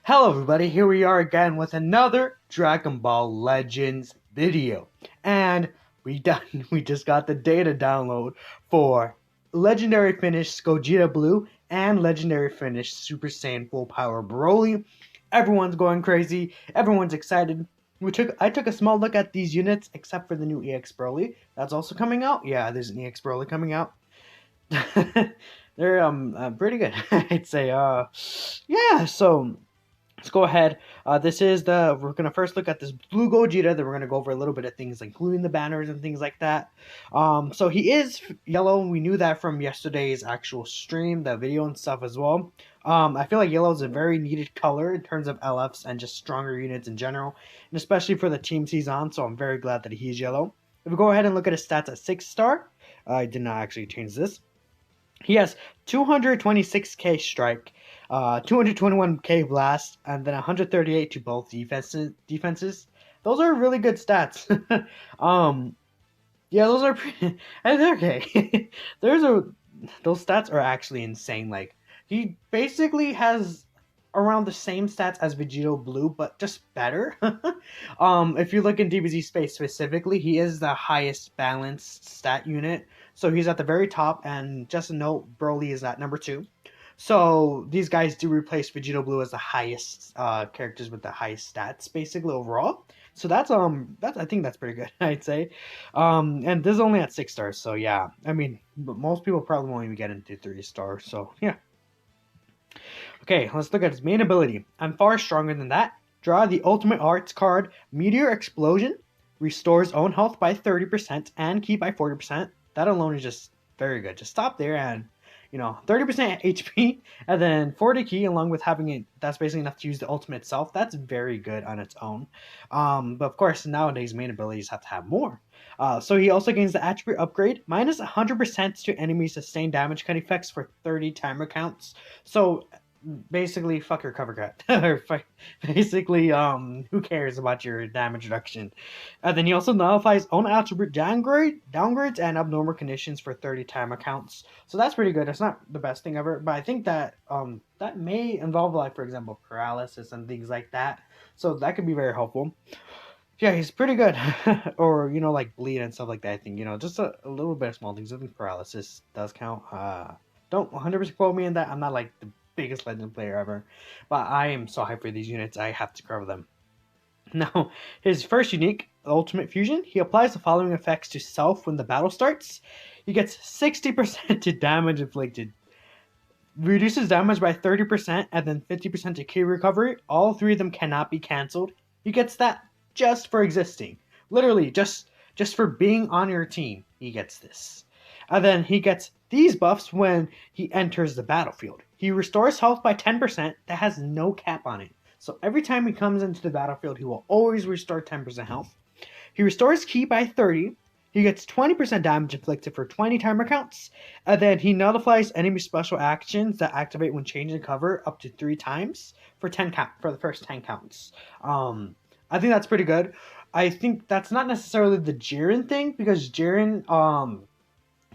Hello everybody, here we are again with another Dragon Ball Legends video. And we just got the data download for Legendary Finish Gogeta Blue and Legendary Finish Super Saiyan Full Power Broly. Everyone's going crazy, everyone's excited. I took a small look at these units except for the new EX Broly. That's also coming out. Yeah, there's an EX Broly coming out. They're pretty good. I'd say yeah, so let's go ahead. We're going to first look at this blue Gogeta, then we're going to go over a little bit of things, including the banners and things like that. So he is yellow. We knew that from yesterday's actual stream, the video and stuff as well. I feel like yellow is a very needed color in terms of LFs and just stronger units in general, and especially for the teams he's on, so I'm very glad that he's yellow. If we go ahead and look at his stats at 6-star, I did not actually change this. He has 226k strike, 221k blast, and then 138 to both defenses. Those are really good stats. um, yeah, those are pretty. Okay. Those stats are actually insane. Like he basically has around the same stats as Vegito Blue, but just better. If you look in DBZ space specifically, he is the highest balanced stat unit. So he's at the very top, and just a note, Broly is at number 2. So these guys do replace Vegito Blue as the highest characters with the highest stats, basically overall. So that's I think that's pretty good, I'd say. And this is only at 6 stars, so yeah. I mean, most people probably won't even get into 3 stars, so yeah. Okay, let's look at his main ability. I'm far stronger than that. Draw the ultimate arts card, Meteor Explosion. Restores own health by 30% and ki by 40%. That alone is just very good. Just stop there and, 30% HP and then 40 ki along with having it. That's basically enough to use the ultimate itself. That's very good on its own. But of course, nowadays main abilities have to have more. So he also gains the attribute upgrade, minus 100% to enemy sustained damage cut effects for 30 timer counts. So basically fuck your cover cut or basically who cares about your damage reduction. And then he also nullifies own attribute downgrades and abnormal conditions for 30 timer counts, so that's pretty good. It's not the best thing ever, but I think that that may involve, like, for example, paralysis and things like that, so that could be very helpful. Yeah, he's pretty good. Or like bleed and stuff like that. I think just a little bit of small things. I think paralysis does count. Don't 100% quote me in that. I'm not like the biggest legend player ever, but I am so hyped for these units. I have to cover them. Now, his first unique, Ultimate Fusion, he applies the following effects to self when the battle starts. He gets 60% to damage inflicted, reduces damage by 30%, and then 50% to ki recovery. All 3 of them cannot be cancelled. He gets that just for existing. Literally, just for being on your team, he gets this. And then he gets these buffs when he enters the battlefield. He restores health by 10%. That has no cap on it. So every time he comes into the battlefield, he will always restore 10% health. He restores ki by 30. He gets 20% damage inflicted for 20 timer counts. And then he nullifies enemy special actions that activate when changing cover up to 3 times for the first 10 counts. I think that's pretty good. I think that's not necessarily the Jiren thing, because Jiren,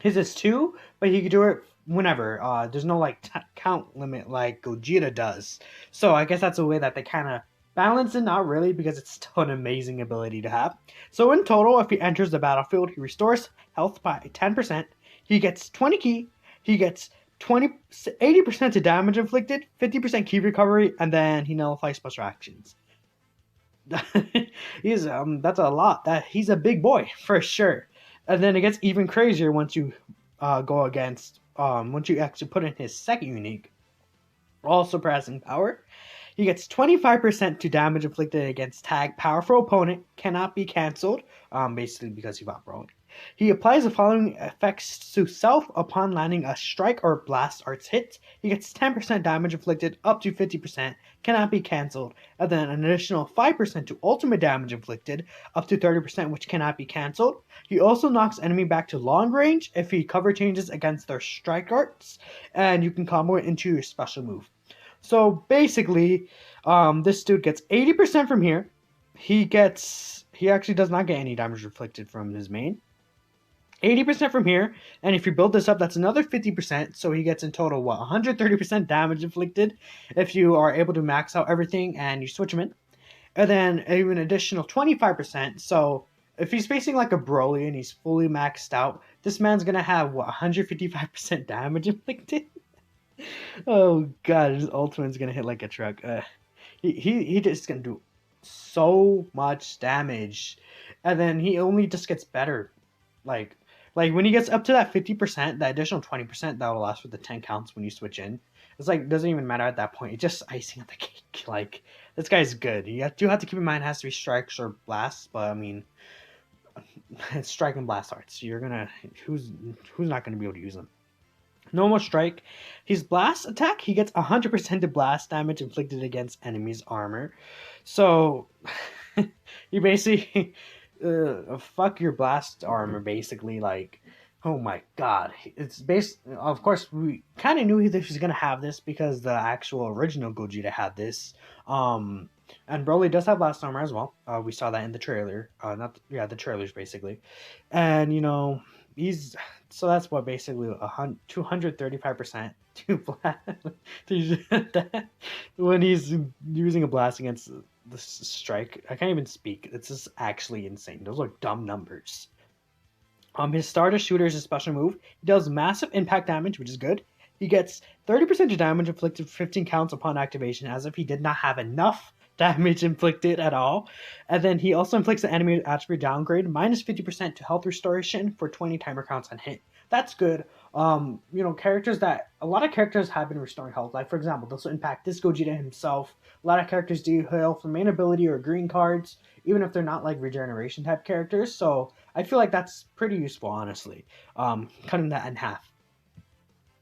his is 2, but he could do it whenever. There's no like count limit like Gogeta does. So I guess that's a way that they kind of balance it. Not really, because it's still an amazing ability to have. So in total, if he enters the battlefield, he restores health by 10%. He gets 20 ki. He gets 80% to damage inflicted, 50% ki recovery, and then he nullifies special actions. That's a lot. He's a big boy for sure. And then it gets even crazier once you go against once you actually put in his second unique, all surpassing power. He gets 25% to damage inflicted against tag powerful opponent, cannot be cancelled, basically because he fought Broly. He applies the following effects to self upon landing a strike or blast arts hit. He gets 10% damage inflicted up to 50%, cannot be cancelled, and then an additional 5% to ultimate damage inflicted up to 30%, which cannot be cancelled. He also knocks enemy back to long range if he cover changes against their strike arts, and you can combo it into your special move. So basically, this dude gets 80% from here. He actually does not get any damage inflicted from his main. 80% from here, and if you build this up, that's another 50%, so he gets in total, 130% damage inflicted if you are able to max out everything and you switch him in. And then an additional 25%, so if he's facing like a Broly and he's fully maxed out, this man's gonna have, 155% damage inflicted? Oh god, his ultimate's gonna hit like a truck. He just gonna do so much damage, and then he only just gets better. Like like when he gets up to that 50%, that additional 20% that will last for the 10 counts when you switch in. It's like doesn't even matter at that point. It's just icing on the cake. Like this guy's good. You do have to keep in mind it has to be strikes or blasts, but I mean it's strike and blast arts. You're gonna who's not gonna be able to use them. Normal strike. His blast attack, he gets 100% of blast damage inflicted against enemies' armor. So, you basically fuck your blast armor, basically. Like, oh my god. It's based. Of course, we kind of knew that he was going to have this because the actual original Gogeta had this. And Broly does have blast armor as well. We saw that in the trailer. The trailers, basically. And, he's so that's what basically 235% to blast when he's using a blast against the strike. I can't even speak. It's just actually insane. Those are dumb numbers. His starter shooter is a special move. He does massive impact damage, which is good. He gets 30% of damage inflicted 15 counts upon activation, as if he did not have enough damage inflicted at all. And then he also inflicts the enemy attribute downgrade, minus 50% to health restoration for 20 timer counts on hit. That's good. Characters that a lot of characters have been restoring health. Like for example, this will impact this Gogeta himself. A lot of characters do heal from main ability or green cards, even if they're not like regeneration type characters. So I feel like that's pretty useful, honestly. Cutting that in half.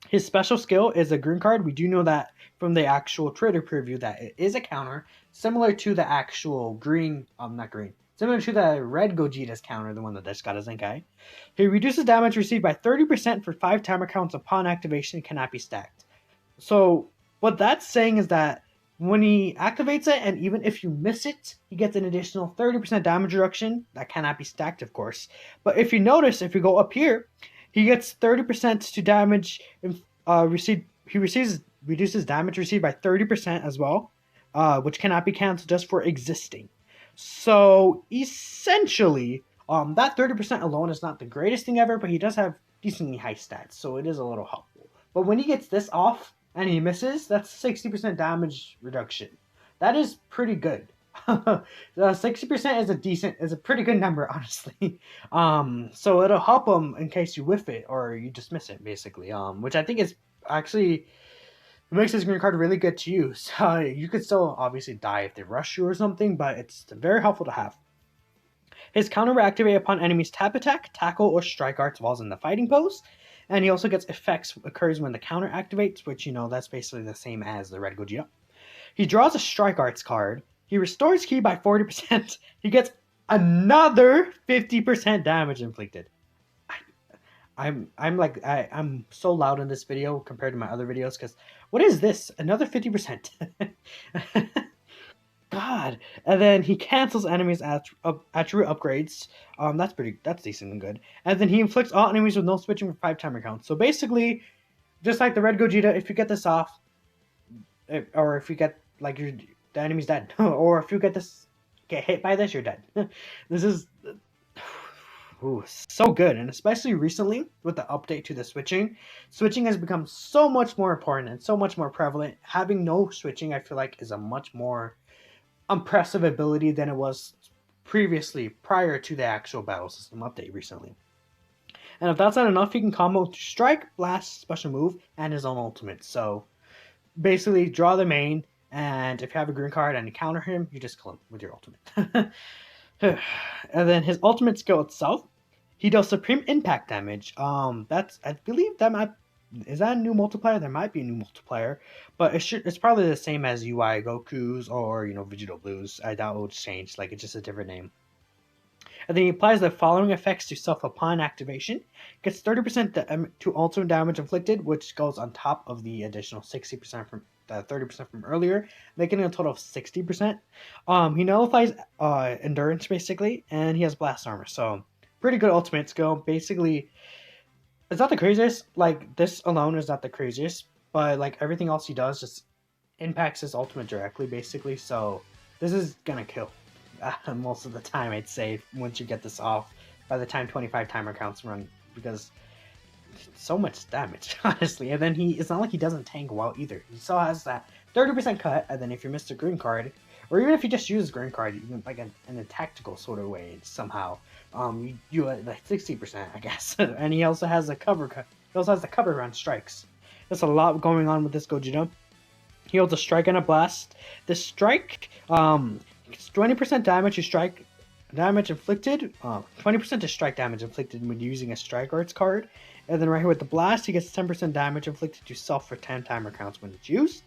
His special skill is a green card. We do know that from the actual trailer preview that it is a counter, similar to the actual similar to the red Gogeta's counter, the one that just got a Zenkai. He reduces damage received by 30% for 5 timer counts upon activation, cannot be stacked. So what that's saying is that when he activates it, and even if you miss it, he gets an additional 30% damage reduction. That cannot be stacked, of course. But if you notice, if you go up here, he gets 30% to damage received. He reduces damage received by 30% as well, which cannot be cancelled just for existing. So essentially, that 30% alone is not the greatest thing ever, but he does have decently high stats, so it is a little helpful. But when he gets this off and he misses, that's 60% damage reduction. That is pretty good. 60% is a pretty good number, honestly. So it'll help him in case you whiff it or you dismiss it, basically. Which I think is actually makes his green card really good to use. You could still obviously die if they rush you or something, but it's very helpful to have. His counter will activate upon enemies tap attack, tackle, or strike arts while in the fighting pose. And he also gets effects occurs when the counter activates, which that's basically the same as the red Gogeta. He draws a strike arts card. He restores ki by 40%. He gets another 50% damage inflicted. I'm so loud in this video compared to my other videos because what is this? Another 50%. God. And then he cancels enemies attribute upgrades. That's decent and good. And then he inflicts all enemies with no switching for 5 timer counts. So basically, just like the red Gogeta, if you get this off, or if you get the enemy's dead, or if you get hit by this, you're dead. This is so good, and especially recently with the update to the switching has become so much more important and so much more prevalent. Having no switching, I feel like, is a much more impressive ability than it was previously, prior to the actual battle system update recently. And if that's not enough, he can combo strike, blast, special move, and his own ultimate. So basically, draw the main, and if you have a green card and you counter him, you just kill him with your ultimate. And then his ultimate skill itself, he does supreme impact damage. I believe is that a new multiplier? There might be a new multiplier, but it's probably the same as UI Goku's or Vegeta Blues. I doubt it will change. It's just a different name. And then he applies the following effects to self upon activation. Gets 30% to ultimate damage inflicted, which goes on top of the additional 60% from 30% from earlier, making it a total of 60%. He nullifies endurance, basically, and he has blast armor. So pretty good ultimate skill. Basically, it's not the craziest. Like, this alone is not the craziest, but like everything else he does just impacts his ultimate directly, basically. So this is gonna kill most of the time, I'd say, once you get this off. By the time 25 timer counts run, because so much damage, honestly. And then it's not like he doesn't tank well either. He still has that 30% cut, and then if you miss the green card, or even if you just use green card, even like in a tactical sort of way, somehow, you like 60%, I guess. And he also has a cover cut. He also has the cover around strikes. There's a lot going on with this Gogeta. He holds a strike and a blast. The strike, 20% damage to strike damage inflicted, 20% to strike damage inflicted when using a strike arts card. And then right here with the blast, he gets 10% damage inflicted to self for 10 timer counts when it's used.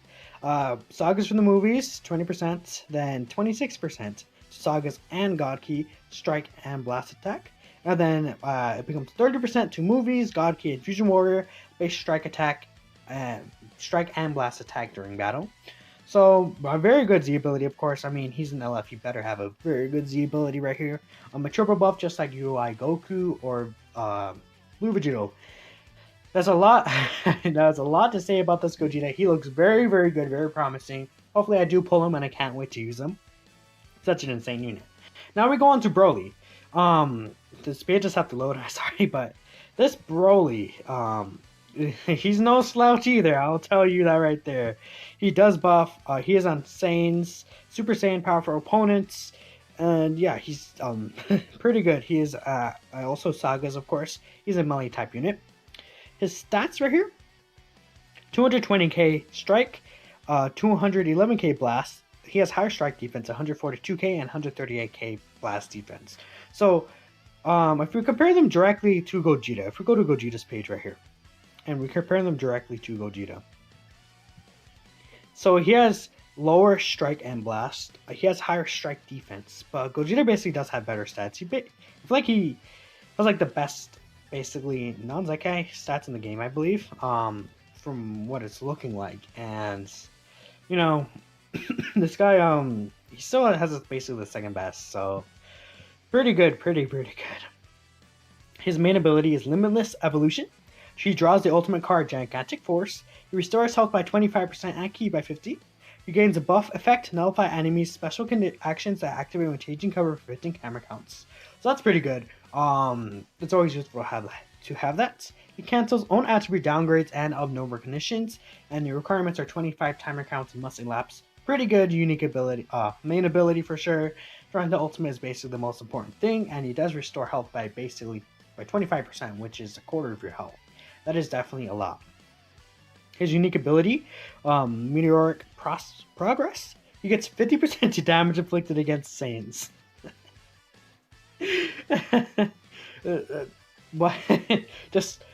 Sagas from the movies, 20%, then 26% to Sagas and God Key, strike and blast attack. And then it becomes 30% to movies, God Key and Fusion Warrior, base strike attack, strike and blast attack during battle. So, a very good Z ability, of course. I mean, he's an LF, you better have a very good Z ability right here. A triple buff just like UI Goku or Blue Vegito. There's a lot to say about this Gogeta. He looks very, very good, very promising. Hopefully I do pull him, and I can't wait to use him. Such an insane unit. Now we go on to Broly. This page just have to load, I'm sorry, but this Broly, he's no slouch either, I'll tell you that right there. He does buff, he is on Saiyans, Super Saiyan power for opponents, and yeah, he's pretty good. He is also Sagas, of course. He's a melee type unit. His stats right here, 220k strike, 211k blast. He has higher strike defense, 142k and 138k blast defense. So if we compare them directly to Gogeta, if we go to Gogeta's page right here, and we compare them directly to Gogeta. So he has lower strike and blast. He has higher strike defense, but Gogeta basically does have better stats. I feel like he has like the best, basically, non-Zekai stats in the game, I believe, from what it's looking like. And, you know, this guy, he still has basically the second best, so pretty good, pretty good. His main ability is Limitless Evolution. She draws the ultimate card, Gigantic Force. He restores health by 25% and ki by 50. He gains a buff effect, nullify enemies' special actions that activate when changing cover for 15 camera counts. So that's pretty good. It's always useful to have that. He cancels own attribute downgrades and of no recognitions, and the requirements are 25 timer counts and must elapse. Pretty good unique ability, main ability for sure. Drawing the ultimate is basically the most important thing, and he does restore health by 25%, which is a quarter of your health. That is definitely a lot. His unique ability, Meteoric Progress. He gets 50% to damage inflicted against Saiyans. What? Just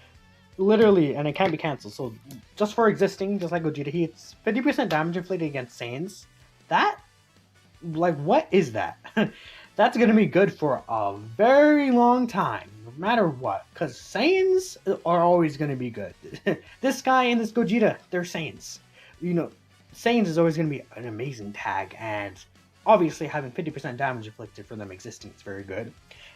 literally, and it can't be cancelled. So just for existing, just like Gogeta, he gets 50% damage inflicted against Saiyans. That, like, what is that? That's gonna be good for a very long time, no matter what. Because Saiyans are always gonna be good. This guy and this Gogeta, they're Saiyans. You know, Saiyans is always gonna be an amazing tag, and obviously having 50% damage inflicted for them existing is very good.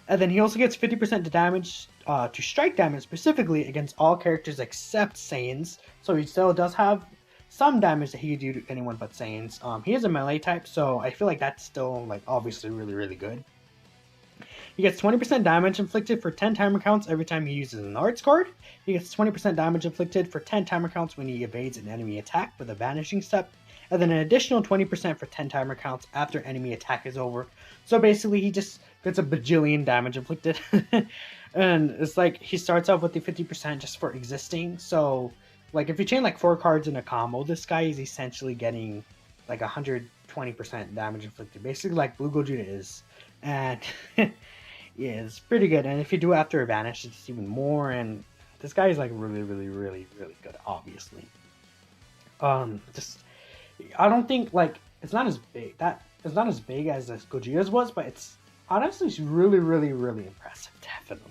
And then he also gets 50% to damage, to strike damage specifically against all characters except Saiyans. So he still does have some damage that he could do to anyone but Saiyans. He is a melee type, so I feel like that's still, like, obviously really, really good. He gets 20% damage inflicted for 10 timer counts every time he uses an arts card. He gets 20% damage inflicted for 10 timer counts when he evades an enemy attack with a vanishing step. And then an additional 20% for 10 timer counts after enemy attack is over. So basically he just gets a bajillion damage inflicted. And it's like he starts off with the 50% just for existing. So like if you chain like 4 cards in a combo, this guy is essentially getting like 120% damage inflicted. Basically like Blue Gogeta is. And yeah, it's pretty good. And if you do it after a vanish, it's even more. And this guy is like really, really, really, really good, obviously. I don't think, like, it's not as big. It's not as big as Gogeta's was, but it's honestly really, really, really impressive, definitely.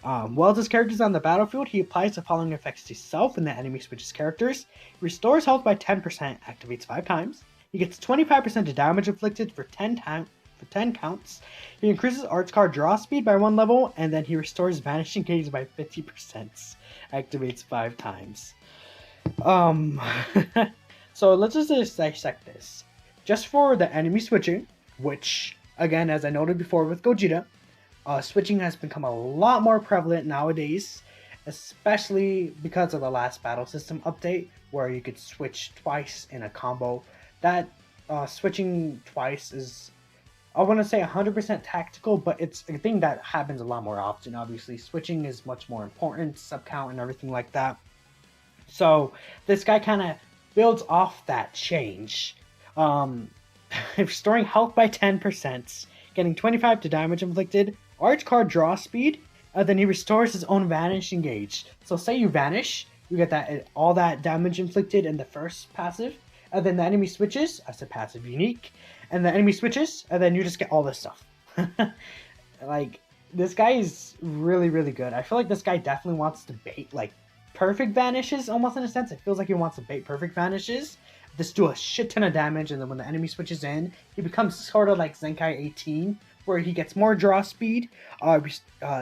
While this character is on the battlefield, he applies the following effects to self when the enemy switches characters. He restores health by 10%, activates 5 times. He gets 25% to damage inflicted for 10 for 10 counts. He increases arts card draw speed by 1 level, and then he restores Vanishing Gauge by 50%. Activates 5 times. So let's just dissect this. Just for the enemy switching, which, again, as I noted before with Gogeta, switching has become a lot more prevalent nowadays, especially because of the last battle system update, where you could switch twice in a combo. That switching twice is, I want to say 100% tactical, but it's a thing that happens a lot more often. Obviously, switching is much more important, sub count and everything like that. So this guy kind of builds off that change. Restoring health by 10%, getting 25 to damage inflicted, arch card draw speed, and then he restores his own Vanishing Gauge. So say you vanish, you get that all that damage inflicted in the first passive, and then the enemy switches, I said passive unique, and the enemy switches, and then you just get all this stuff. Like, this guy is really, really good. I feel like this guy definitely wants to bait, like, perfect vanishes, almost in a sense. It feels like he wants to bait perfect vanishes. Just do a shit ton of damage, and then when the enemy switches in, he becomes sort of like Zenkai 18, where he gets more draw speed,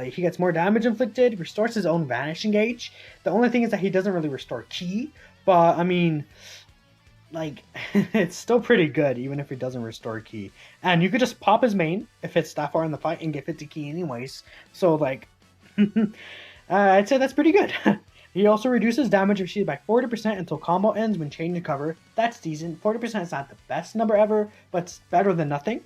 he gets more damage inflicted, restores his own Vanishing Gauge. The only thing is that he doesn't really restore Ki, but I mean, like, it's still pretty good, even if it doesn't restore Ki. And you could just pop his main, if it's that far in the fight, and get 50 Ki anyways. So, like, I'd say that's pretty good. He also reduces damage received by 40% until combo ends when changing cover. That's decent. 40% is not the best number ever, but it's better than nothing.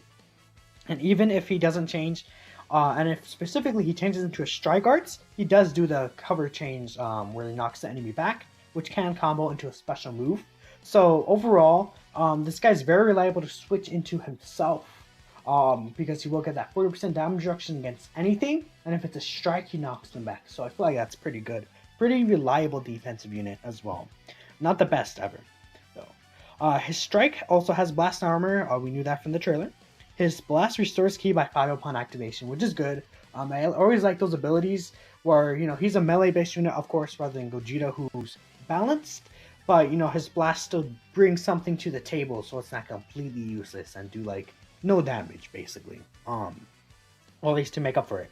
And even if he doesn't change, and if specifically he changes into a strike arts, he does do the cover change where he knocks the enemy back, which can combo into a special move. So overall, this guy's very reliable to switch into himself, because he will get that 40% damage reduction against anything, and if it's a strike, he knocks them back. So I feel like that's pretty good. Pretty reliable defensive unit as well. Not the best ever, though. His strike also has blast armor. We knew that from the trailer. His blast restores Ki by 5 upon activation, which is good. I always like those abilities where, you know, he's a melee-based unit, of course, rather than Gogeta, who's balanced. But, you know, his blast still brings something to the table, so it's not completely useless and do, like, no damage, basically. Or at least to make up for it.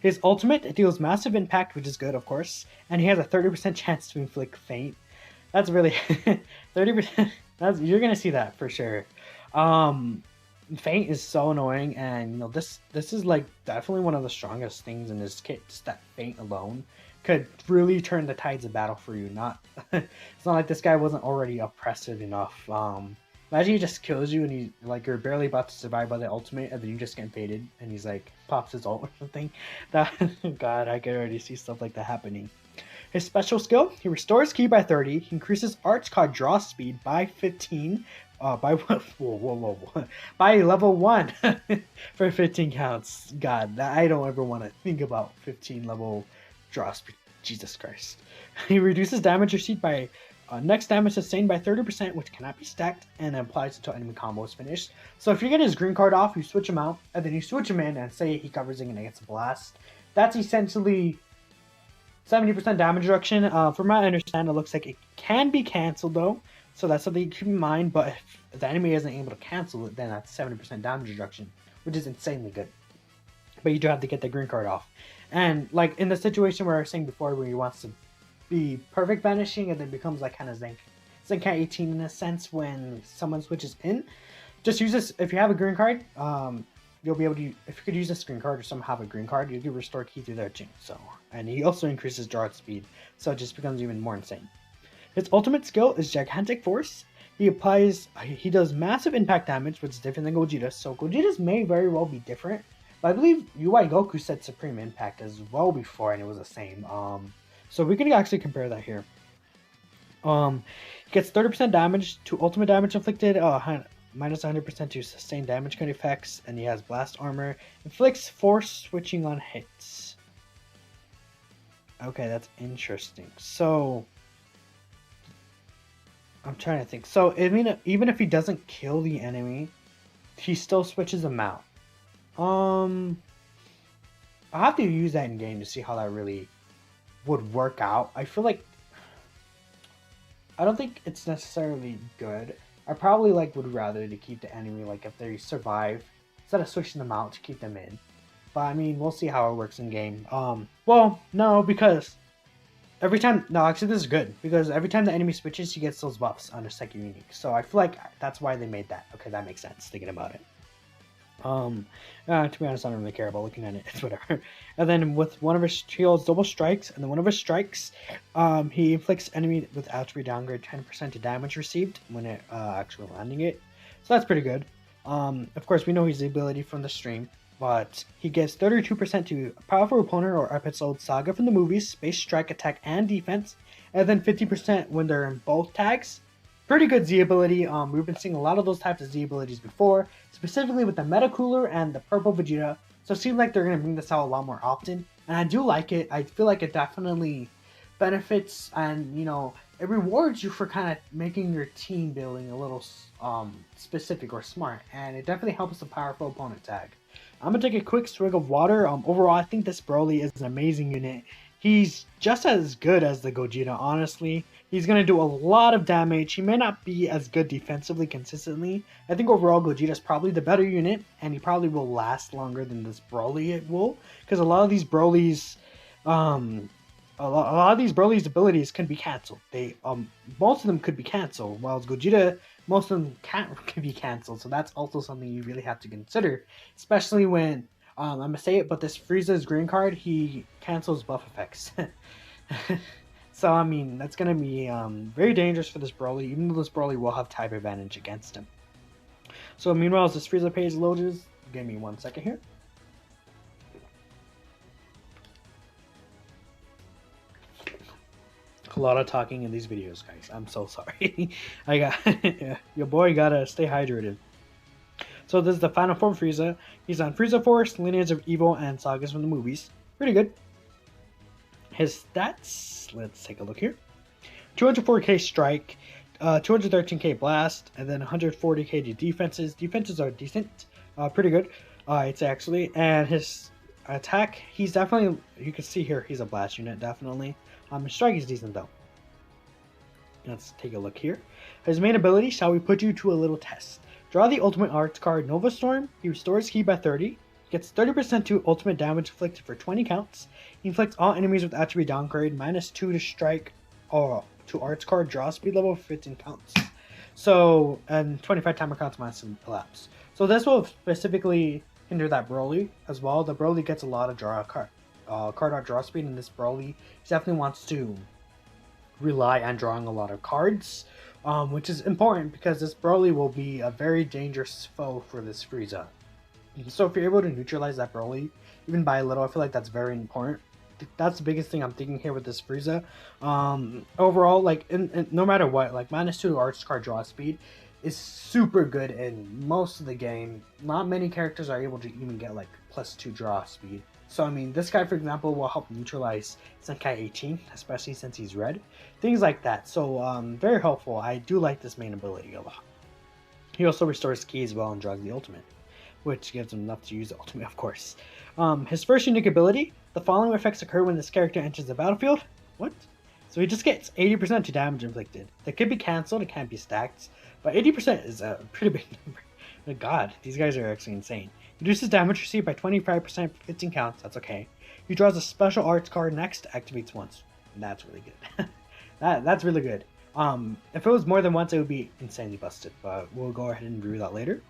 His ultimate deals massive impact, which is good, of course, and he has a 30% chance to inflict Feint. That's really 30%. You're gonna see that for sure. Feint is so annoying, and you know this is like definitely one of the strongest things in this kit. Just that Feint alone could really turn the tides of battle for you. Not it's not like this guy wasn't already oppressive enough. Imagine he just kills you and he, like, you're barely about to survive by the ultimate, and then you just get faded and he's like pops his ult or something. That God, I can already see stuff like that happening. His special skill, he restores Ki by 30, he increases arch card draw speed by 15, by level 1 for 15 counts. God, I don't ever want to think about 15 level draw speed. Jesus Christ. He reduces damage received by next damage sustained by 30%, which cannot be stacked, and applies until enemy combo is finished. So if you get his green card off, you switch him out, and then you switch him in, and say he covers in against a blast. That's essentially 70% damage reduction. From what I understand, it looks like it can be cancelled though, so that's something to keep in mind. But if the enemy isn't able to cancel it, then that's 70% damage reduction, which is insanely good. But you do have to get the green card off. And like in the situation where I was saying before, where he wants to be perfect vanishing and then becomes like kind of Zenkai 18 in a sense when someone switches in, just use this. If you have a green card, you'll be able to, if you could use this green card or someone have a green card, you can restore Ki through there too. So, and he also increases draw speed, so it just becomes even more insane. His ultimate skill is Gigantic Force. He does massive impact damage, which is different than Gogeta. So Gogeta's may very well be different, but I believe UI Goku said Supreme Impact as well before, and it was the same. So we can actually compare that here. He gets 30% damage to ultimate damage inflicted, minus 100% to sustained damage kind of effects, and he has blast armor. Inflicts force switching on hits. Okay, that's interesting. So I'm trying to think. So even if he doesn't kill the enemy, he still switches them out. I'll have to use that in game to see how that really would work out. I feel like I don't think it's necessarily good. I probably would rather to keep the enemy, like, if they survive instead of switching them out to keep them in. But I mean, we'll see how it works in game. Well, no, because every time, no, actually this is good, because every time the enemy switches, he gets those buffs on his second unique. So I feel like that's why they made that. Okay, that makes sense, thinking about it. To be honest, I don't really care about looking at it. It's whatever. And then with one of his shields double strikes, and then one of his strikes, he inflicts enemy with attribute downgrade 10% to damage received when it actually landing it. So that's pretty good. Of course, we know his ability from the stream, but he gives 32% to powerful opponent or episode saga from the movies, space strike attack and defense, and then 50% when they're in both tags. Pretty good Z ability. We've been seeing a lot of those types of Z abilities before, specifically with the Meta Cooler and the Purple Vegeta. So it seems like they're going to bring this out a lot more often, and I do like it. I feel like it definitely benefits, and you know, it rewards you for kind of making your team building a little specific or smart, and it definitely helps the powerful opponent tag. I'm gonna take a quick swig of water. Overall, I think this Broly is an amazing unit. He's just as good as the Gogeta, honestly. He's going to do a lot of damage. He may not be as good defensively consistently. I think overall Gogeta is probably the better unit, and he probably will last longer than this Broly will, because a lot of these Broly's abilities can be cancelled. Most of them could be cancelled, while Gogeta, most of them can be cancelled. So that's also something you really have to consider, especially when I'm gonna say it, but this Frieza's green card, he cancels buff effects. So I mean, that's gonna be very dangerous for this Broly, even though this Broly will have type advantage against him. So meanwhile, as this Frieza page loads, give me 1 second here. A lot of talking in these videos, guys. I'm so sorry. Your boy gotta stay hydrated. So this is the final form Frieza. He's on Frieza Force, Lineage of Evil, and Sagas from the movies. Pretty good. His stats, let's take a look here. 204k strike, 213k blast, and then 140k to defenses. Defenses are decent, pretty good, it's actually. And his attack, he's definitely, you can see here, he's a blast unit, definitely. His strike is decent though. Let's take a look here. His main ability, shall we put you to a little test? Draw the ultimate arts card Nova Storm. He restores ki by 30. Gets 30% to ultimate damage inflicted for 20 counts. He inflicts all enemies with attribute downgrade, -2 to strike or to arts card draw speed level for 15 counts. So, and 25 timer counts minus elapse. So this will specifically hinder that Broly as well. The Broly gets a lot of card art draw speed, and this Broly definitely wants to rely on drawing a lot of cards. Which is important because this Broly will be a very dangerous foe for this Frieza. So if you're able to neutralize that Broly, even by a little, I feel like that's very important. That's the biggest thing I'm thinking here with this Frieza. Overall, like, no matter what, like, -2 arts card draw speed is super good in most of the game. Not many characters are able to even get, like, +2 draw speed. So, I mean, this guy, for example, will help neutralize Senkai 18, especially since he's red. Things like that. So, very helpful. I do like this main ability a lot. He also restores ki as well and draws the ultimate, which gives him enough to use the ultimate, of course. His first unique ability, the following effects occur when this character enters the battlefield. What? So he just gets 80% to damage inflicted. That could be cancelled, it can't be stacked, but 80% is a pretty big number. Oh god, these guys are actually insane. Reduces damage received by 25% for 15 counts, that's okay. He draws a special arts card next, activates once. That's really good. That's really good. If it was more than once, it would be insanely busted, but we'll go ahead and review that later.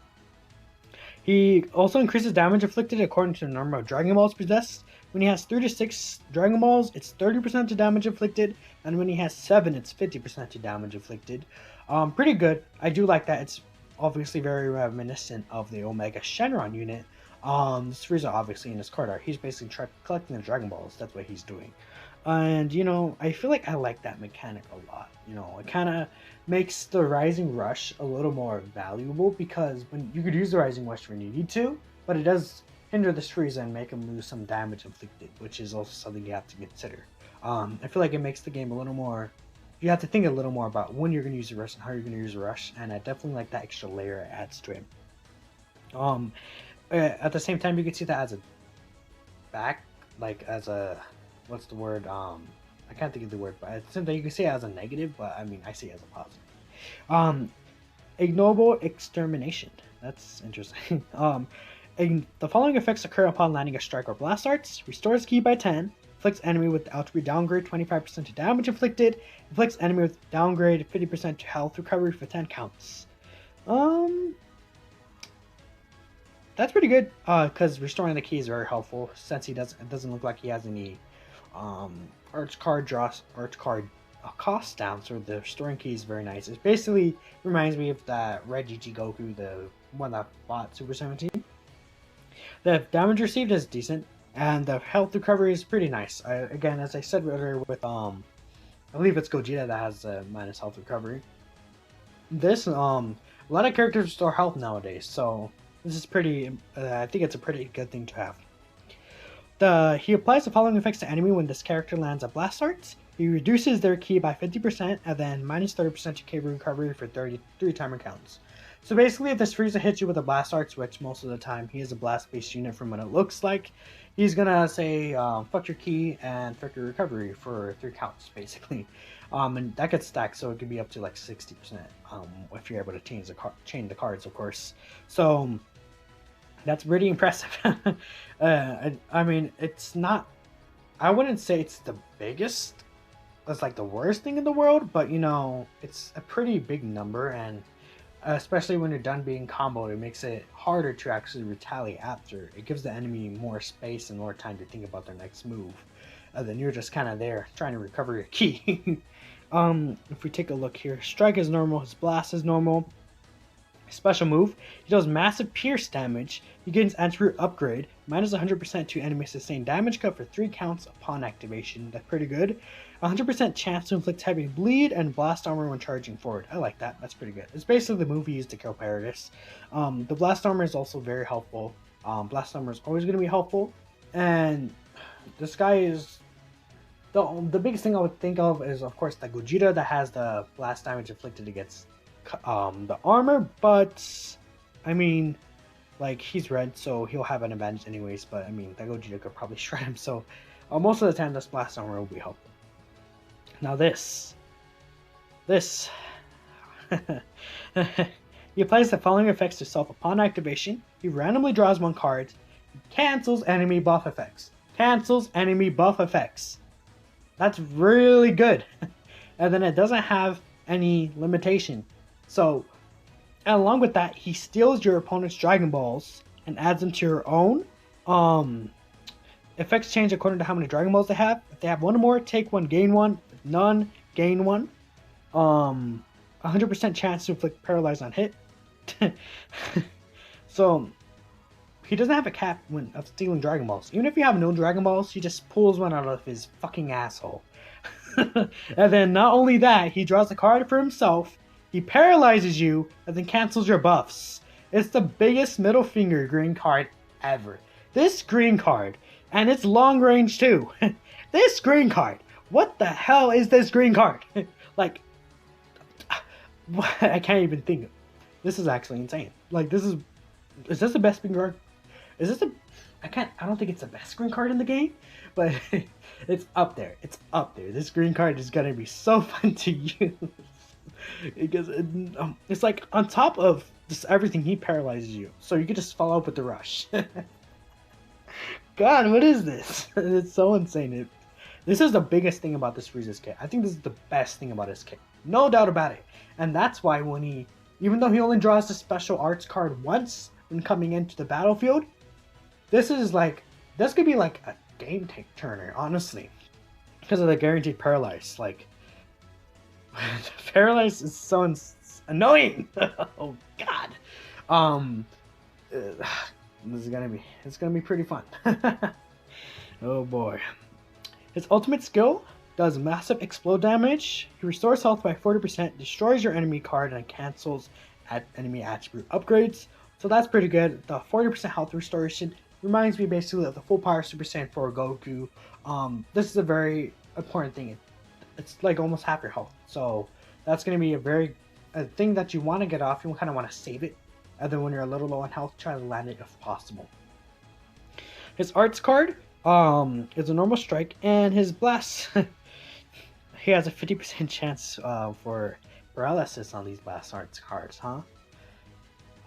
He also increases damage inflicted according to the number of Dragon Balls possessed. When he has 3 to 6 Dragon Balls, it's 30% to damage inflicted, and when he has 7, it's 50% to damage inflicted. Pretty good. I do like that. It's obviously very reminiscent of the Omega Shenron unit. This Frieza, obviously, in his card art, he's basically collecting the Dragon Balls. That's what he's doing. And, you know, I feel like I like that mechanic a lot. You know, it kind of makes the Rising Rush a little more valuable, because when you could use the Rising Rush when you need to, but it does hinder this Frieza and make him lose some damage inflicted, which is also something you have to consider. I feel like it makes the game a little more, you have to think a little more about when you're going to use the rush and how you're going to use the rush, and I definitely like that extra layer it adds to it. At the same time, you can see that as a back, like as a, what's the word, I can't think of the word, but at the same time, you can see it as a negative, but I mean, I see it as a positive. Ignoble Extermination, that's interesting. And the following effects occur upon landing a strike or blast arts: restores ki by 10, inflicts enemy with attribute downgrade 25% to damage inflicted, inflicts enemy with downgrade 50% to health recovery for 10 counts. That's pretty good, because restoring the ki is very helpful, since it doesn't look like he has any arch card cost down, so the restoring ki is very nice. It basically reminds me of that Red GG Goku, the one that fought Super 17. The damage received is decent, and the health recovery is pretty nice. Again, as I said earlier with I believe it's Gogeta that has minus health recovery. This a lot of characters restore health nowadays, so this is pretty. I think it's a pretty good thing to have. He applies the following effects to enemy when this character lands a blast arts. He reduces their ki by 50% and then minus 30% to ki recovery for 33 timer counts. So basically, if this Frieza hits you with a blast arts, which most of the time he is a blast based unit from what it looks like, he's gonna say fuck your ki and fuck your recovery for 3 counts basically. And that gets stacked, so it could be up to like 60% if you're able to chain the cards, of course. So that's pretty impressive. I mean, it's not. I wouldn't say it's the biggest. It's like the worst thing in the world, but you know, it's a pretty big number, and especially when you're done being comboed, it makes it harder to actually retaliate after. It gives the enemy more space and more time to think about their next move. Then you're just kind of there trying to recover your ki. If we take a look here, strike is normal, his blast is normal. Special move, he does massive pierce damage. He gains attribute upgrade, minus 100% to enemy sustained damage cut for 3 counts upon activation. That's pretty good. 100% chance to inflict heavy bleed and blast armor when charging forward. I like that. That's pretty good. It's basically the move he used to kill Paradis. The blast armor is also very helpful. Blast armor is always going to be helpful. And this guy is... The biggest thing I would think of is, of course, the Gogeta that has the blast damage inflicted against the armor, but I mean, like, he's red, so he'll have an advantage anyways. But I mean, that Gogeta could probably shred him, so most of the time this blast armor will be helpful. Now this he applies the following effects to self upon activation. He randomly draws 1 card, cancels enemy buff effects. That's really good. And then it doesn't have any limitation. So, along with that, he steals your opponent's Dragon Balls and adds them to your own. Effects change according to how many Dragon Balls they have. If they have 1 or more, take 1, gain 1. If none, gain 1. 100% chance to inflict paralyze on hit. So, he doesn't have a cap of stealing Dragon Balls. Even if you have no Dragon Balls, he just pulls one out of his fucking asshole. And then not only that, he draws a card for himself, he paralyzes you, and then cancels your buffs. It's the biggest middle finger green card ever. This green card, and it's long range too. This green card, what the hell is this green card? Like, I can't even think. This is actually insane. Like, is this the best green card? I don't think it's the best green card in the game, but it's up there. This green card is gonna be so fun to use. Because it's like, on top of just everything, he paralyzes you, so you can just follow up with the rush. God, what is this? It's so insane. This is the biggest thing about this Frieza's kit. I think this is the best thing about his kit, no doubt about it. And that's why when even though he only draws the special arts card once when coming into the battlefield, this could be like a game turner, honestly, because of the guaranteed paralyze. Like, paralyze is so annoying. Oh God. It's gonna be pretty fun. Oh boy. His ultimate skill does massive explode damage. He restores health by 40%, destroys your enemy card, and cancels enemy attribute upgrades. So that's pretty good. The 40% health restoration reminds me basically of the full power Super Saiyan 4 Goku. This is a very important thing. It's like almost half your health. So that's going to be a thing that you want to get off. You kind of want to save it. And then when you're a little low on health, try to land it if possible. His arts card is a normal strike, and his blast, he has a 50% chance for paralysis on these blast arts cards, huh?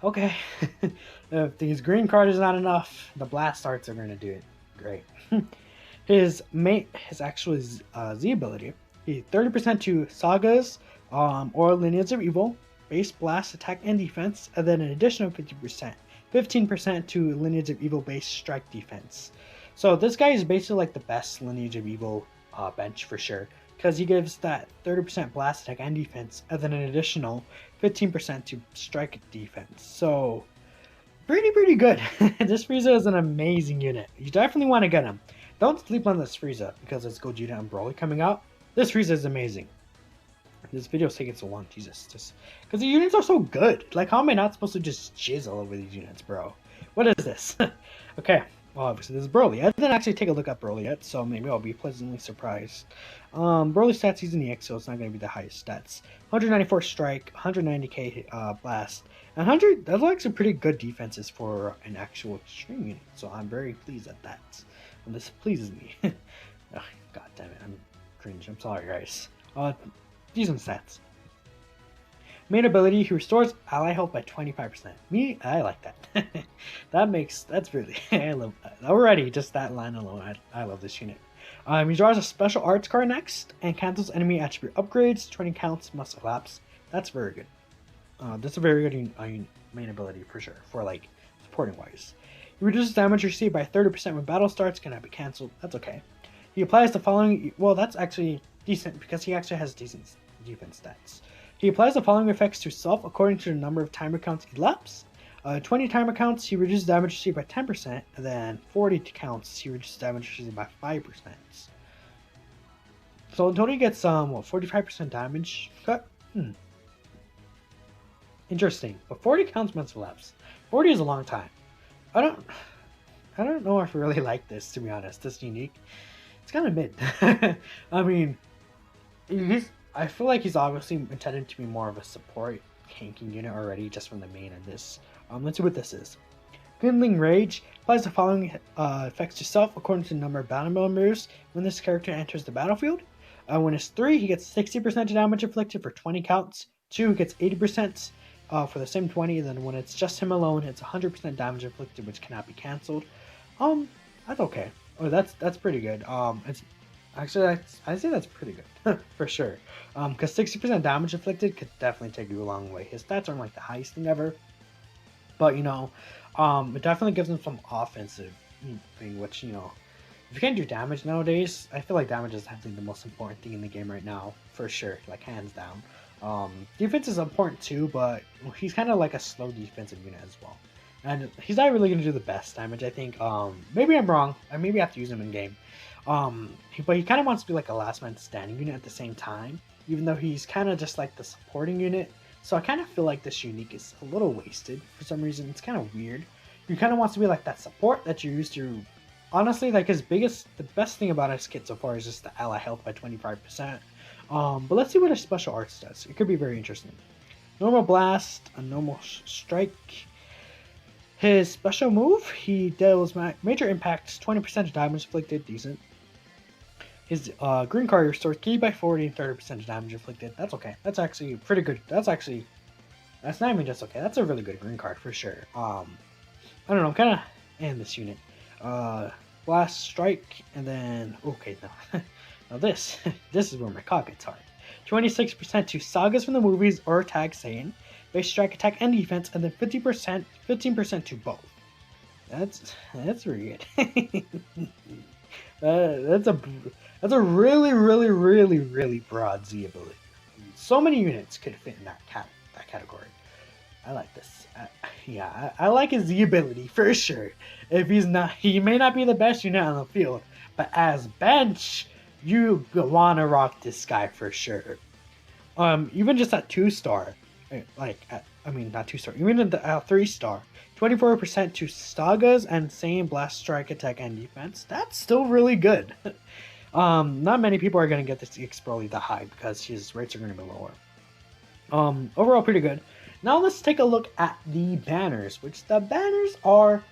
Okay, if these green cards is not enough, the blast arts are gonna do it. Great. His actual Z ability, he 30% to sagas, or lineage of evil, base blast attack and defense, and then an additional 50%, 15% to lineage of evil base strike defense. So this guy is basically like the best lineage of evil bench for sure, because he gives that 30% blast attack and defense, and then an additional 15% to strike defense. So pretty good. This Frieza is an amazing unit. You definitely want to get him. Don't sleep on this Frieza because it's Gogeta and Broly coming out. This Frieza is amazing. This video is taking so long, Jesus. Just because the units are so good. Like, how am I not supposed to just jizz all over these units, bro? What is this? Okay, well, obviously this is Broly. I didn't actually take a look at Broly yet, so maybe I'll be pleasantly surprised. Broly stats, he's in the X, so it's not going to be the highest stats. 194 strike, 190k blast, and 100. Those are actually pretty good defenses for an actual extreme unit, so I'm very pleased at that. And this pleases me. Oh, God damn it, I'm cringe. I'm sorry, guys. Decent stats. Main ability, he restores ally health by 25%. Me, I like that. That's really, I love that. Already, just that line alone, I love this unit. He draws a special arts card next, and cancels enemy attribute upgrades, 20 counts must elapse. That's very good. That's a very good main ability for sure, for like, supporting wise. He reduces damage received by 30% when battle starts, cannot be cancelled, that's okay. He applies the following, well that's actually decent, because he actually has decent defense stats. He applies the following effects to self according to the number of timer counts elapsed. 20 timer counts, he reduces damage received by 10%, and then 40 counts, he reduces damage received by 5%. So in total he gets, 45% damage cut? Interesting, but 40 counts must elapse. 40 is a long time. I don't know if I really like this, to be honest, this unique. It's kind of mid. I mean, I feel like he's obviously intended to be more of a support tanking unit already, just from the main of this. Let's see what this is. Kindling Rage applies the following effects to self according to the number of battle members when this character enters the battlefield. When it's 3, he gets 60% damage inflicted for 20 counts. 2, he gets 80% for the same 20. And then when it's just him alone, it's 100% damage inflicted, which cannot be cancelled. That's okay. Oh, that's pretty good. It's actually, I say that's pretty good for sure. Because 60% damage inflicted could definitely take you a long way. His stats aren't like the highest thing ever, but you know, it definitely gives him some offensive thing. Which, you know, if you can't do damage nowadays, I feel like damage is definitely the most important thing in the game right now, for sure, like hands down. Defense is important too, but he's kind of like a slow defensive unit as well. And he's not really going to do the best damage, I think. Maybe I'm wrong. I maybe have to use him in game. But he kind of wants to be like a last man standing unit at the same time, even though he's kind of just like the supporting unit. So I kind of feel like this unique is a little wasted for some reason. It's kind of weird. He kind of wants to be like that support that you used to. Honestly, like the best thing about his kit so far is just the ally health by 25%. But let's see what his special arts does. It could be very interesting. Normal blast, a normal strike. His special move, he deals major impacts, 20% of damage inflicted, decent. His green card restores ki by 40 and 30% of damage inflicted. That's okay. That's actually pretty good. That's not even just okay. That's a really good green card for sure. I don't know, I'm kind of in this unit. Blast, strike, and then okay, no. Now this is where my cock gets hard. 26% to sagas from the movies or tag Saiyan. Base strike, attack, and defense, and then 15% to both. That's really good. That's a really broad Z ability. So many units could fit in that category. I like this. I like his Z ability for sure. If he may not be the best unit on the field, but as bench, you wanna rock this guy for sure. Even just at 2-star. Not 2-star, even at the 3-star, 24% to sagas and same blast, strike, attack, and defense. That's still really good. Not many people are going to get this X Broly that high because his rates are going to be lower. Overall, pretty good. Now let's take a look at the banners, which the banners are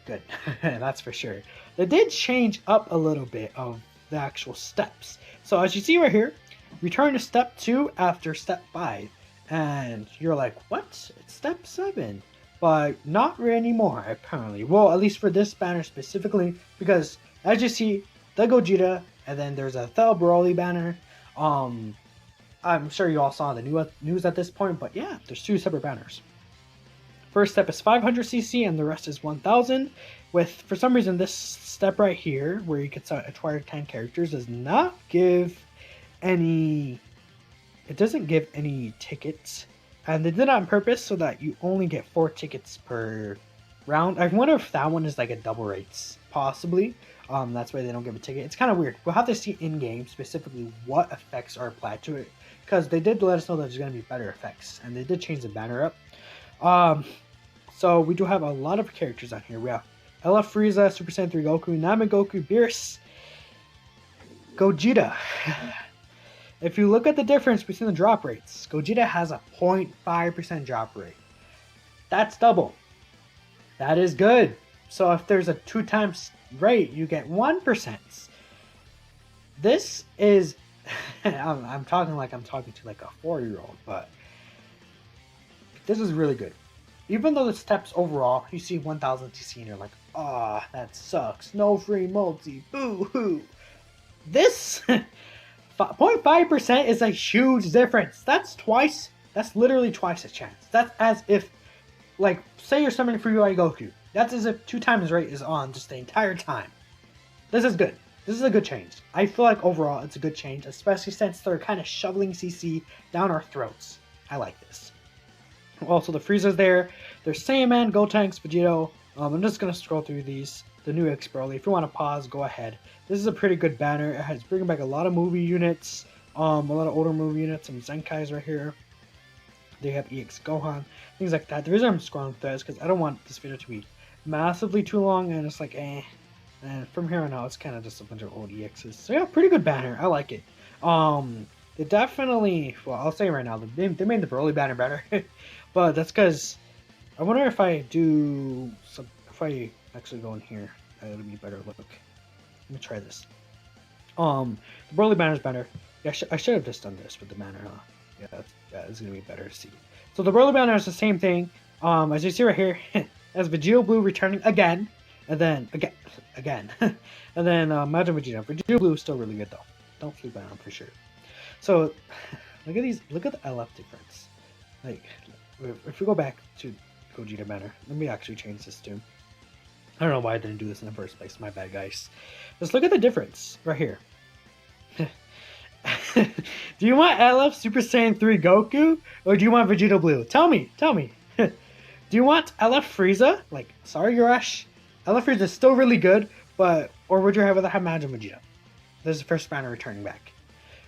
good. That's for sure. They did change up a little bit of the actual steps. So as you see right here, return to step 2 after step 5. And you're like, what? It's step 7. But not anymore, apparently. Well, at least for this banner specifically, because as you see, the Gogeta, and then there's a Thel Broly banner. I'm sure you all saw the news at this point, but yeah, there's 2 separate banners. First step is 500cc, and the rest is 1000. With, for some reason, this step right here, where you can acquire 10 characters, does not give any. It doesn't give any tickets, and they did it on purpose so that you only get 4 tickets per round. I wonder if that one is like a double rates, possibly. That's why they don't give a ticket. It's kind of weird. We'll have to see in game specifically what effects are applied to it, because they did let us know that there's going to be better effects, and they did change the banner up. So we do have a lot of characters on here. We have LF Frieza, Super Saiyan 3 Goku, Namek Goku, Beerus, Gogeta. If you look at the difference between the drop rates, Gogeta has a 0.5% drop rate. That's double. That is good. So if there's a 2 times rate, you get 1%. This is, I'm talking like I'm talking to like a 4-year-old, but this is really good. Even though the steps overall, you see 1000 TC and you're like, ah, that sucks. No free multi, boo hoo. This 0.5% is a huge difference. That's literally twice a chance. That's as if, like, say you're summoning for UI Goku. That's as if 2 times rate is on just the entire time. This is good. This is a good change. I feel like overall it's a good change, especially since they're kind of shoveling CC down our throats. I like this. Also, the Frieza's there. There's Saiyaman, Gotenks, Vegito. I'm just going to scroll through these. The new X Broly. If you want to pause, go ahead. This is a pretty good banner. It's bringing back a lot of movie units. A lot of older movie units. Some Zenkais right here. They have EX Gohan. Things like that. The reason I'm scrolling through is because I don't want this video to be massively too long. And it's like, eh. And from here on out, it's kind of just a bunch of old EXs. So yeah, pretty good banner. I like it. They definitely, well, I'll say right now, they made the Broly banner better. But that's because, I wonder if I do, if I actually go in here, it'll be better look. Let me try this. The Broly banner is better. Yeah, I should have just done this with the banner, huh? Yeah, it's going to be better to see. So the Broly banner is the same thing. As you see right here, as Vegito Blue returning again, and then, again, and then Majin Vegeta. Vegito Blue is still really good though. Don't sleep on him for sure. So, look at these, look at the LF difference. Like, if we go back to Gogeta banner, let me actually change this to. I don't know why I didn't do this in the first place. My bad, guys. Just look at the difference right here. Do you want LF Super Saiyan 3 Goku, or do you want Vegeta Blue? Tell me. Do you want LF Frieza? Like, sorry, Yorash. LF Frieza is still really good, but, or would you rather have Majin Vegeta? This is the first banner returning back.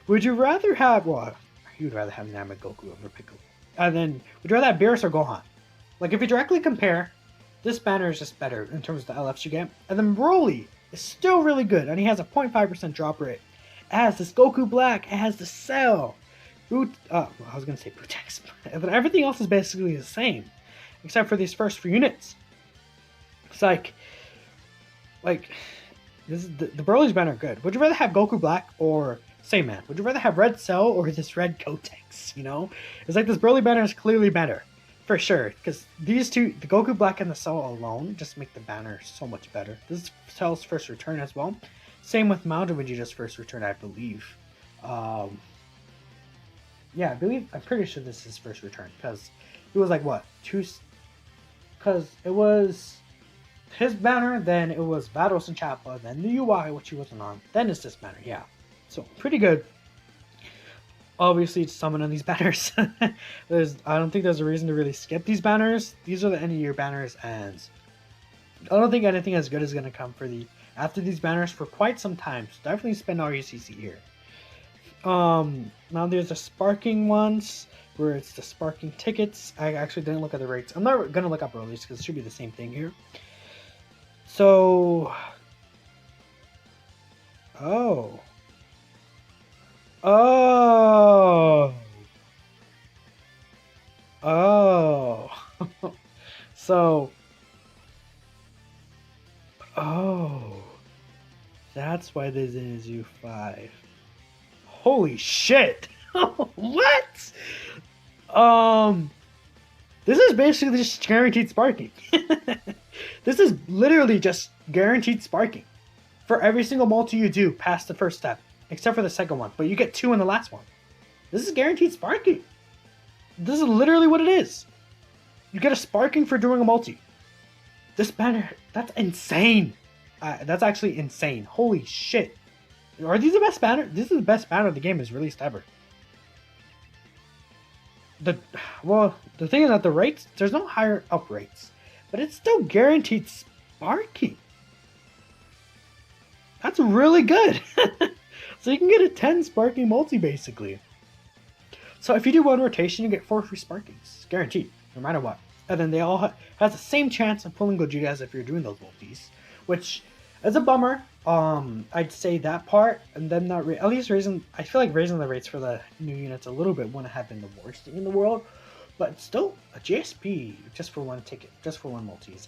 Would you rather have, well, you'd rather have Namek Goku over Piccolo. And then, would you rather have Beerus or Gohan? Like, if you directly compare, this banner is just better in terms of the LFs you get. And then Broly is still really good, and he has a 0.5% drop rate. It has this Goku Black, it has the Cell. I was going to say Butex. But everything else is basically the same, except for these first 3 units. It's like this is the Broly's banner are good. Would you rather have Goku Black or Saiyaman? Would you rather have Red Cell or this Red Gotenks? You know, it's like this Broly banner is clearly better, for sure. Because these two, the Goku Black and the Cell alone, just make the banner so much better. This is Cell's first return as well. Same with Majin Vegeta's first return, I believe. Yeah, I'm pretty sure this is his first return because it was like what because it was his banner, then it was Battles in Chapter, then the UI, which he wasn't on, then it's this banner, yeah. So, pretty good. Obviously, it's summoning these banners. I don't think there's a reason to really skip these banners. These are the end of year banners, and I don't think anything as good is going to come after these banners for quite some time. So, definitely spend all your CC here. Now there's the sparking ones, where it's the sparking tickets. I actually didn't look at the rates. I'm not going to look up Broly's because it should be the same thing here. So, oh, so, that's why this is U5. Holy shit! What? This is basically just guaranteed sparking. This is literally just guaranteed sparking for every single multi you do past the first step, except for the second one. But you get 2 in the last one. This is guaranteed sparking. This is literally what it is. You get a sparking for doing a multi. This banner, that's insane. That's actually insane. Holy shit. Are these the best banner? This is the best banner the game has released ever. The thing is that the rates, there's no higher up rates, but it's still guaranteed sparking. That's really good. So you can get a 10 sparking multi basically. So if you do one rotation, you get 4 free sparkings, guaranteed, no matter what. And then they all have the same chance of pulling Gogeta as if you're doing those multis, which is a bummer. I'd say that part, and then not at least I feel like raising the rates for the new units a little bit wouldn't have been the worst thing in the world, but still a GSP just for one ticket, just for one multi is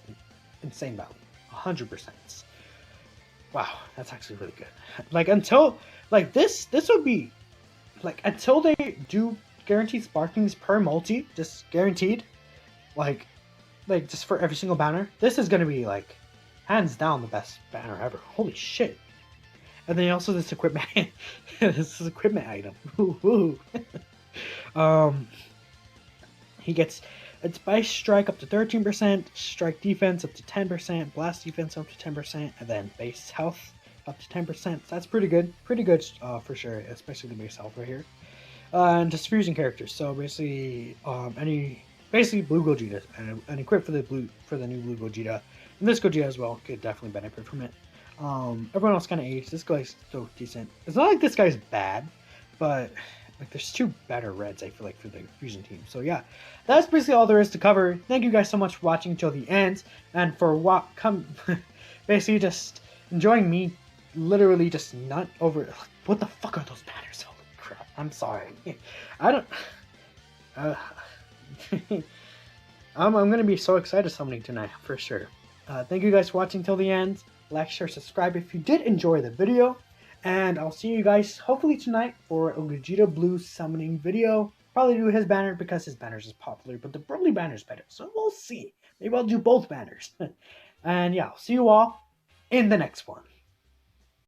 insane value, 100%. Wow, that's actually really good. Like until like this would be like until they do guaranteed sparkings per multi, just guaranteed, like just for every single banner. This is gonna be like hands down the best banner ever. Holy shit. And then also this equipment. This is equipment item. He gets its base strike up to 13%, strike defense up to 10%, blast defense up to 10%, and then base health up to 10%. So that's pretty good. Pretty good for sure, especially the base health right here. And just fusion characters. So basically basically blue Gogeta and equip for the new blue Gogeta. And this Gogeta as well could definitely benefit from it. Everyone else kind of aged. This guy's still decent. It's not like this guy's bad, but like there's 2 better reds I feel like for the fusion team. So yeah, that's basically all there is to cover. Thank you guys so much for watching till the end, and for basically just enjoying me literally just nut over. What the fuck are those banners? Holy crap! I'm sorry. I don't. I'm gonna be so excited summoning tonight for sure. Thank you guys for watching till the end. Like, share, subscribe if you did enjoy the video. And I'll see you guys hopefully tonight for a Gogeta Blue summoning video. Probably do his banner because his banner is popular, but the Broly banner is better. So we'll see. Maybe I'll do both banners. And yeah, I'll see you all in the next one.